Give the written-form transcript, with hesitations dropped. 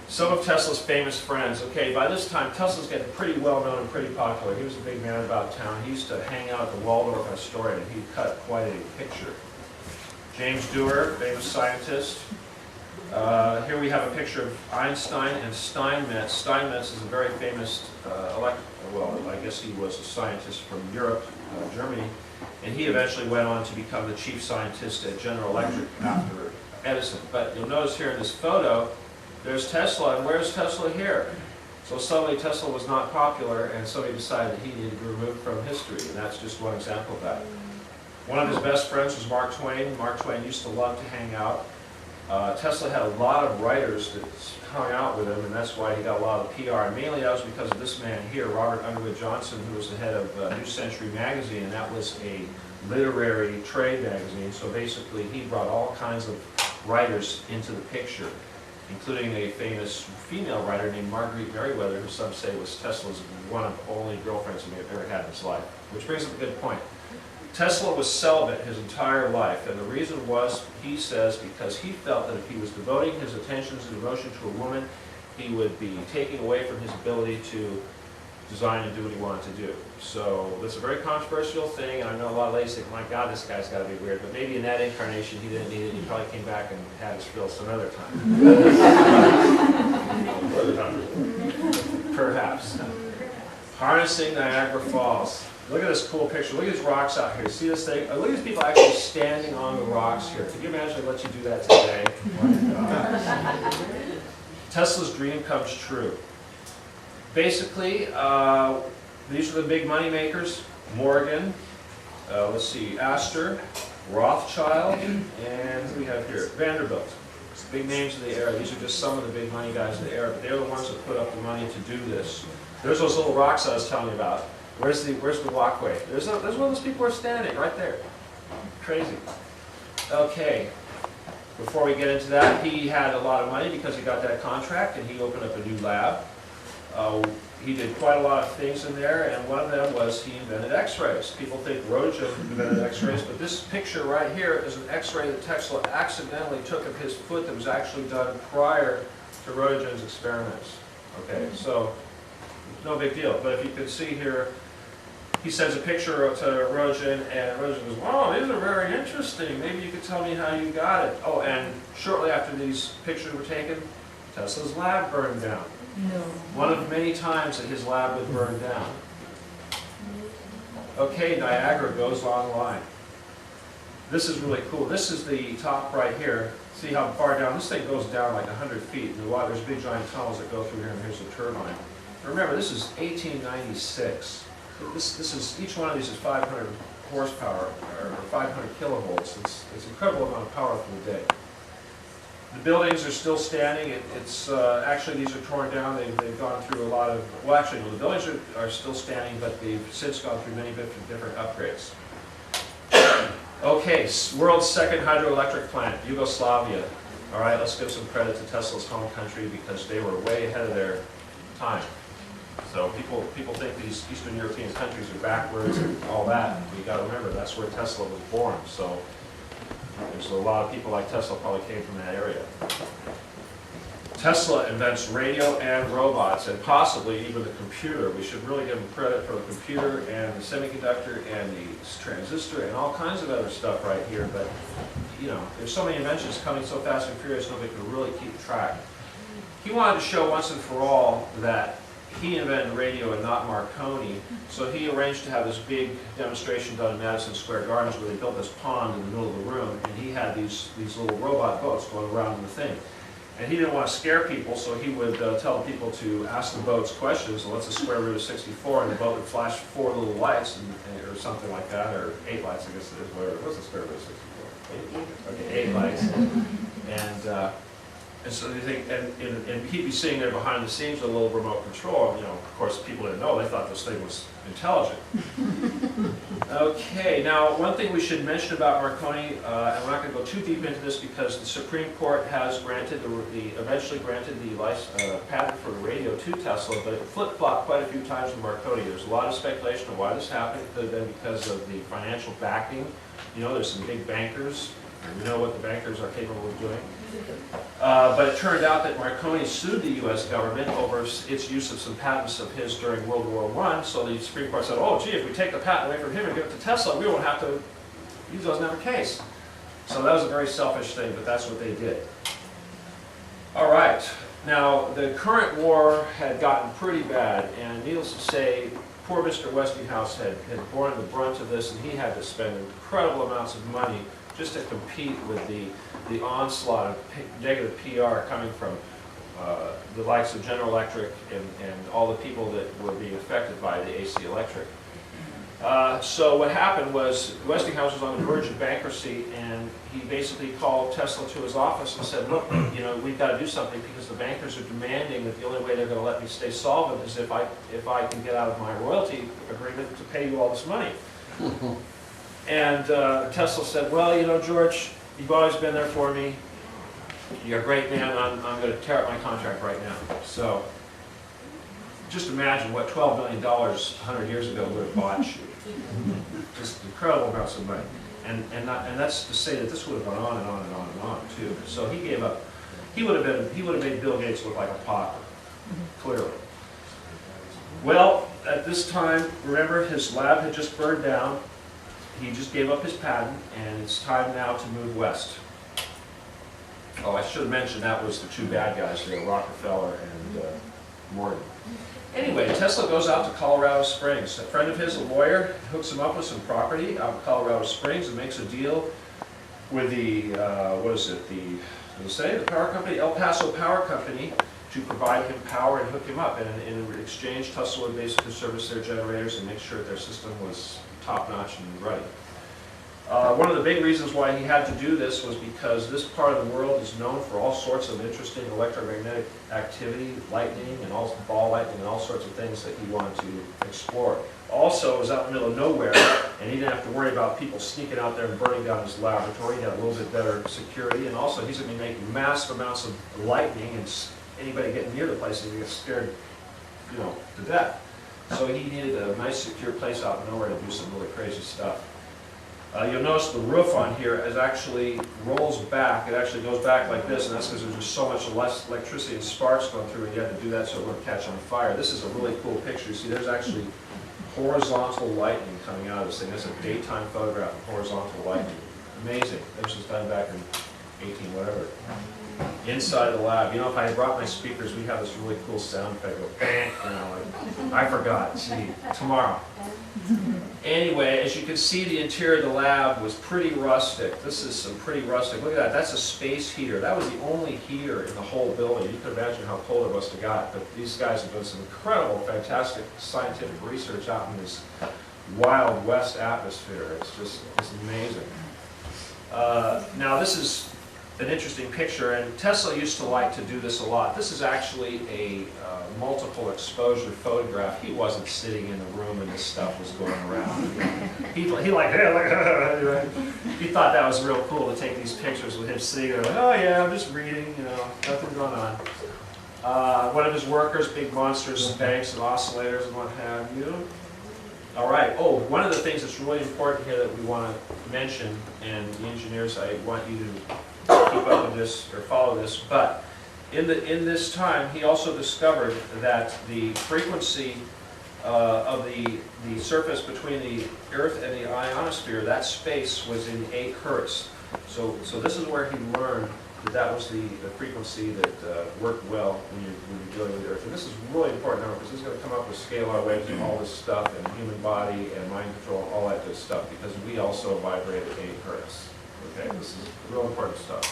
Some of Tesla's famous friends. Okay, by this time, Tesla's getting pretty well known and pretty popular. He was a big man about town. He used to hang out at the Waldorf Astoria, and he cut quite a picture. James Dewar, famous scientist. Here we have a picture of Einstein and Steinmetz. Steinmetz is a very famous, well, I guess he was a scientist from Europe, Germany, and he eventually went on to become the chief scientist at General Electric after Edison. But you'll notice here in this photo, there's Tesla, and where's Tesla here? So suddenly Tesla was not popular, and somebody decided that he needed to be removed from history, and that's just one example of that. One of his best friends was Mark Twain. Mark Twain used to love to hang out. Tesla had a lot of writers that hung out with him, and that's why he got a lot of PR. And mainly that was because of this man here, Robert Underwood Johnson, who was the head of New Century magazine, and that was a literary trade magazine. So basically he brought all kinds of writers into the picture, including a famous female writer named Marguerite Meriwether, who some say was Tesla's one of the only girlfriends he may have ever had in his life. Which brings up a good point. Tesla was celibate his entire life, and the reason was, he says, because he felt that if he was devoting his attention and devotion to a woman, he would be taking away from his ability to design and do what he wanted to do. So it's a very controversial thing, and I know a lot of ladies think, my God, this guy's got to be weird, but maybe in that incarnation he didn't need it, he probably came back and had his fill some other time. Perhaps. Harnessing Niagara Falls. Look at this cool picture. Look at these rocks out here. See this thing? Look at these people actually standing on the rocks here. Could you imagine they let you do that today? My God. Tesla's dream comes true. Basically, these are the big money makers. Morgan, let's see, Astor, Rothschild, and who do we have here? Vanderbilt. Big names of the era. These are just some of the big money guys of the era, but they're the ones that put up the money to do this. There's those little rocks I was telling you about. Where's the walkway? There's one of those people who are standing right there. Crazy. Okay. Before we get into that, he had a lot of money because he got that contract, and he opened up a new lab. He did quite a lot of things in there, and one of them was he invented X-rays. People think Roentgen invented X-rays, but this picture right here is an X-ray that Tesla accidentally took of his foot that was actually done prior to Roentgen's experiments. Okay, so no big deal. But if you can see here, he sends a picture to Roentgen, and Roentgen goes, "Wow, these are very interesting. Maybe you could tell me how you got it." Oh, and shortly after these pictures were taken, Tesla's lab burned down. No. One of many times that his lab would burn down. Okay, Niagara goes online. This is really cool. This is the top right here. See how far down? This thing goes down like 100 feet. And there's big giant tunnels that go through here, and here's the turbine. Remember, this is 1896. This is, each one of these is 500 horsepower, or 500 kilovolts. It's an incredible amount of power for the day. The buildings are still standing. Actually, these are torn down. They've gone through a lot of, well, actually, the buildings are still standing, but they've since gone through many different upgrades. Okay, world's second hydroelectric plant, Yugoslavia. All right, let's give some credit to Tesla's home country because they were way ahead of their time. So people think these Eastern European countries are backwards and all that. You got to remember that's where Tesla was born. So there's a lot of people like Tesla probably came from that area. Tesla invents radio and robots, and possibly even the computer. We should really give him credit for the computer and the semiconductor and the transistor and all kinds of other stuff right here. But you know, there's so many inventions coming so fast and furious, nobody can really keep track. He wanted to show once and for all that he invented radio and not Marconi, so he arranged to have this big demonstration done in Madison Square Gardens where they built this pond in the middle of the room, and he had these little robot boats going around in the thing. And he didn't want to scare people, so he would tell people to ask the boats questions, so what's the square root of 64, and the boat would flash 4 little lights, or something like that, or 8 lights, I guess it is, whatever. What's the square root of 64? 8? Okay, 8 lights. And so they think, and he'd be sitting there behind the scenes with a little remote control. You know, of course, people didn't know. They thought this thing was intelligent. Okay, now one thing we should mention about Marconi, and we're not going to go too deep into this because the Supreme Court has granted eventually granted the patent for the radio to Tesla, but it flip-flopped quite a few times with Marconi. There's a lot of speculation of why this happened. It could have been because of the financial backing. You know, there's some big bankers, and we know what the bankers are capable of doing. But it turned out that Marconi sued the U.S. government over its use of some patents of his during World War I. So the Supreme Court said, oh, gee, if we take the patent away from him and give it to Tesla, we won't have to use those in our case. So that was a very selfish thing, but that's what they did. All right. Now, the current war had gotten pretty bad, and needless to say, poor Mr. Westinghouse had borne the brunt of this, and he had to spend incredible amounts of money just to compete with the onslaught of negative PR coming from the likes of General Electric and all the people that were being affected by the AC Electric. So what happened was Westinghouse was on the verge of bankruptcy, and he basically called Tesla to his office and said, look, you know, we've got to do something because the bankers are demanding that the only way they're going to let me stay solvent is if I can get out of my royalty agreement to pay you all this money. And Tesla said, well, you know, George, you've always been there for me. You're a great man. I'm going to tear up my contract right now. So just imagine what $12 million 100 years ago would have bought you. Just incredible amounts of money. And that's to say that this would have gone on and on and on and on too. So he gave up. He would have made Bill Gates look like a pauper, clearly. Well, at this time, remember, his lab had just burned down. He just gave up his patent, and it's time now to move west. Oh, I should have mentioned that was the two bad guys there, Rockefeller and Morgan. Anyway, Tesla goes out to Colorado Springs. A friend of his, a lawyer, hooks him up with some property out in Colorado Springs and makes a deal with the, the power company, El Paso Power Company, to provide him power and hook him up. And in exchange, Tesla would basically service their generators and make sure that their system was top-notch and ready. One of the big reasons why he had to do this was because this part of the world is known for all sorts of interesting electromagnetic activity, lightning, and all ball lightning, and all sorts of things that he wanted to explore. Also, it was out in the middle of nowhere, and he didn't have to worry about people sneaking out there and burning down his laboratory. He had a little bit better security, and also he's going to be making massive amounts of lightning, and anybody getting near the place is going to get scared, you know, to death. So he needed a nice, secure place out in nowhere to do some really crazy stuff. You'll notice the roof on here is actually rolls back. It actually goes back like this, and that's because there's just so much less electricity and sparks going through, and you have to do that so it won't catch on fire. This is a really cool picture. You see, there's actually horizontal lightning coming out of this thing. That's a daytime photograph of horizontal lightning. Amazing. This was done back in 18 whatever. Inside the lab. You know, if I had brought my speakers, we'd have this really cool sound effect. Go bang, you know, like, I forgot. Gee, tomorrow. Anyway, as you can see, the interior of the lab was pretty rustic. This is some pretty rustic. Look at that. That's a space heater. That was the only heater in the whole building. You can imagine how cold it must have got. But these guys have done some incredible, fantastic scientific research out in this Wild West atmosphere. It's amazing. Now, this is an interesting picture, and Tesla used to like to do this a lot. This is actually a multiple exposure photograph. He wasn't sitting in the room and this stuff was going around. He like, hey, look, he thought that was real cool to take these pictures with him sitting there like, oh yeah, I'm just reading, you know, nothing going on. One of his workers, big monsters, banks and oscillators and what have you. All right. Oh, one of the things that's really important here that we want to mention, and the engineers, I want you to keep up with this or follow this, but in this time he also discovered that the frequency of the surface between the Earth and the ionosphere, that space was in 8 hertz. So this is where he learned that was the frequency that worked well when you're dealing with the Earth. And this is really important now because this is going to come up with scalar waves and all this stuff, and human body and mind control, all that good stuff, because we also vibrate at 8 hertz. Okay, this is real important stuff.